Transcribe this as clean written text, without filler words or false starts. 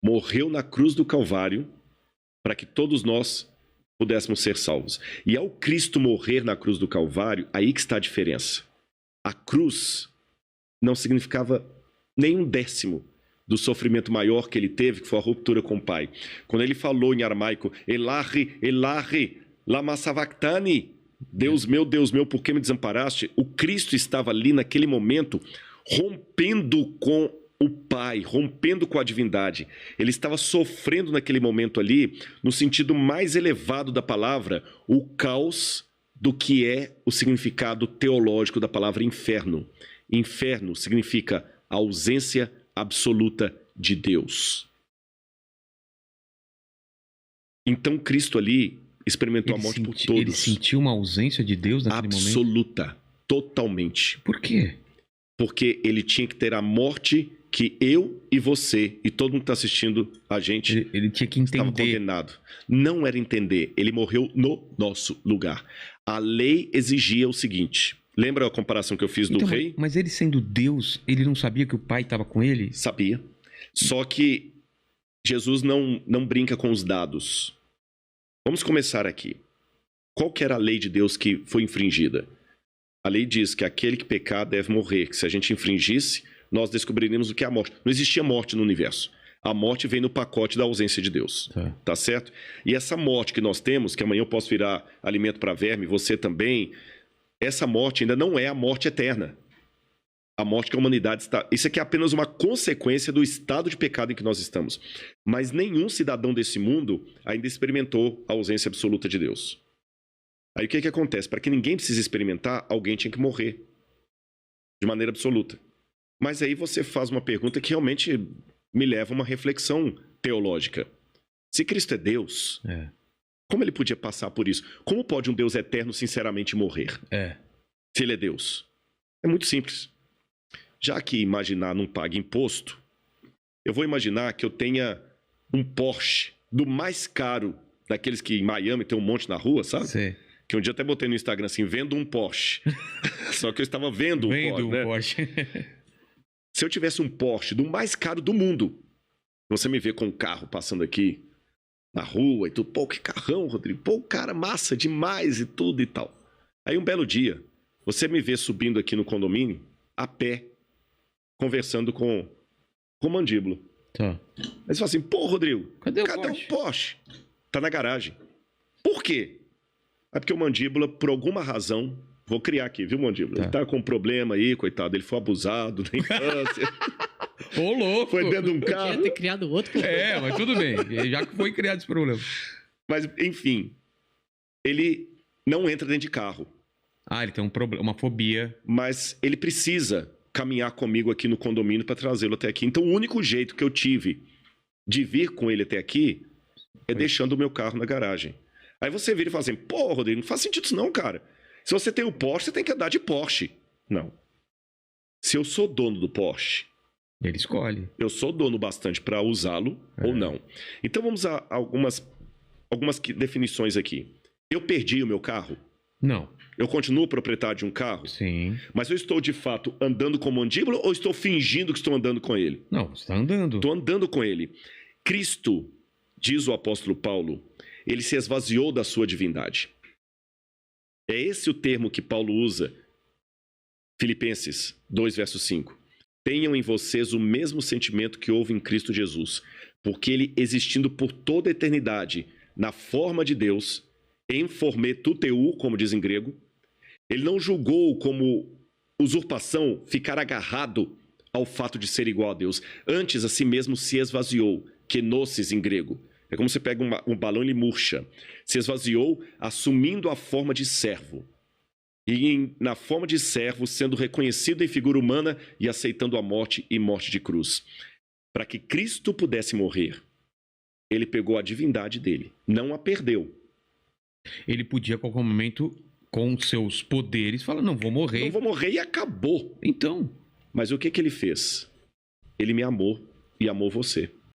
morreu na cruz do Calvário para que todos nós pudéssemos ser salvos. E ao Cristo morrer na cruz do Calvário, aí que está a diferença. A cruz não significava nem 1/10 do sofrimento maior que ele teve, que foi a ruptura com o Pai. Quando ele falou em aramaico, Elahi, Elahi, lama sabachthani, Deus meu, por que me desamparaste? O Cristo estava ali naquele momento rompendo com o Pai, rompendo com a divindade. Ele estava sofrendo naquele momento ali, no sentido mais elevado da palavra, o caos do que é o significado teológico da palavra inferno. Inferno significa a ausência absoluta de Deus. Então Cristo ali experimentou a morte por todos. Ele sentiu uma ausência de Deus naquele momento? Absoluta, totalmente. Por quê? Porque ele tinha que ter a morte que eu e você e todo mundo que está assistindo a gente ele tinha que entender. Estava condenado. Não era entender, ele morreu no nosso lugar. A lei exigia o seguinte, lembra a comparação que eu fiz do rei? Mas ele sendo Deus, ele não sabia que o Pai estava com ele? Sabia. Só que Jesus não brinca com os dados. Vamos começar aqui. Qual que era a lei de Deus que foi infringida? A lei diz que aquele que pecar deve morrer, que se a gente infringisse, nós descobriríamos o que é a morte. Não existia morte no universo. A morte vem no pacote da ausência de Deus. Tá certo? E essa morte que nós temos, que amanhã eu posso virar alimento para verme, você também, essa morte ainda não é a morte eterna. A morte que a humanidade está... Isso aqui é apenas uma consequência do estado de pecado em que nós estamos. Mas nenhum cidadão desse mundo ainda experimentou a ausência absoluta de Deus. Aí o que acontece? Para que ninguém precise experimentar, alguém tinha que morrer. De maneira absoluta. Mas aí você faz uma pergunta que realmente me leva a uma reflexão teológica. Se Cristo é Deus, como ele podia passar por isso? Como pode um Deus eterno sinceramente morrer? Se ele é Deus? É muito simples. Já que imaginar não paga imposto, eu vou imaginar que eu tenha um Porsche do mais caro, daqueles que em Miami tem um monte na rua, sabe? Sim. Que um dia até botei no Instagram assim, vendo um Porsche. Só que eu estava vendo um Porsche. Se eu tivesse um Porsche do mais caro do mundo, você me vê com um carro passando aqui na rua e tudo, pô, que carrão, Rodrigo, pô, cara, massa demais e tudo e tal. Aí um belo dia, você me vê subindo aqui no condomínio, a pé, conversando com o Mandíbula. Tá. Aí você fala assim, pô, Rodrigo, cadê o Porsche? Tá na garagem. Por quê? É porque o Mandíbula, por alguma razão, vou criar aqui, viu, Mandíbula? Ele tá com um problema aí, coitado, ele foi abusado na infância. Ô, louco! Foi dentro de um carro. Podia ter criado outro. Mas tudo bem, já que foi criado esse problema. Mas, enfim, ele não entra dentro de carro. Ele tem um problema, uma fobia. Mas ele precisa caminhar comigo aqui no condomínio para trazê-lo até aqui. Então, o único jeito que eu tive de vir com ele até aqui é deixando o meu carro na garagem. Aí você vira e fala assim, pô, Rodrigo, não faz sentido isso não, cara. Se você tem o Porsche, você tem que andar de Porsche. Não. Se eu sou dono do Porsche... Ele escolhe. Eu sou dono bastante para usá-lo ou não. Então vamos a algumas definições aqui. Eu perdi o meu carro? Não. Eu continuo proprietário de um carro? Sim. Mas eu estou de fato andando com o Mandíbula ou estou fingindo que estou andando com ele? Não, você está andando. Estou andando com ele. Cristo, diz o apóstolo Paulo, ele se esvaziou da sua divindade. É esse o termo que Paulo usa. Filipenses 2, verso 5. Tenham em vocês o mesmo sentimento que houve em Cristo Jesus, porque ele, existindo por toda a eternidade, na forma de Deus, em forme tuteu, como diz em grego, ele não julgou como usurpação ficar agarrado ao fato de ser igual a Deus. Antes, a si mesmo se esvaziou, kenosis em grego. É como você pega um balão e ele murcha. Se esvaziou, assumindo a forma de servo. E na forma de servo, sendo reconhecido em figura humana e aceitando a morte e morte de cruz. Para que Cristo pudesse morrer, ele pegou a divindade dele, não a perdeu. Ele podia, a qualquer momento, com seus poderes, falar, não, vou morrer. Não vou morrer e acabou. Então. Mas o que ele fez? Ele me amou e amou você.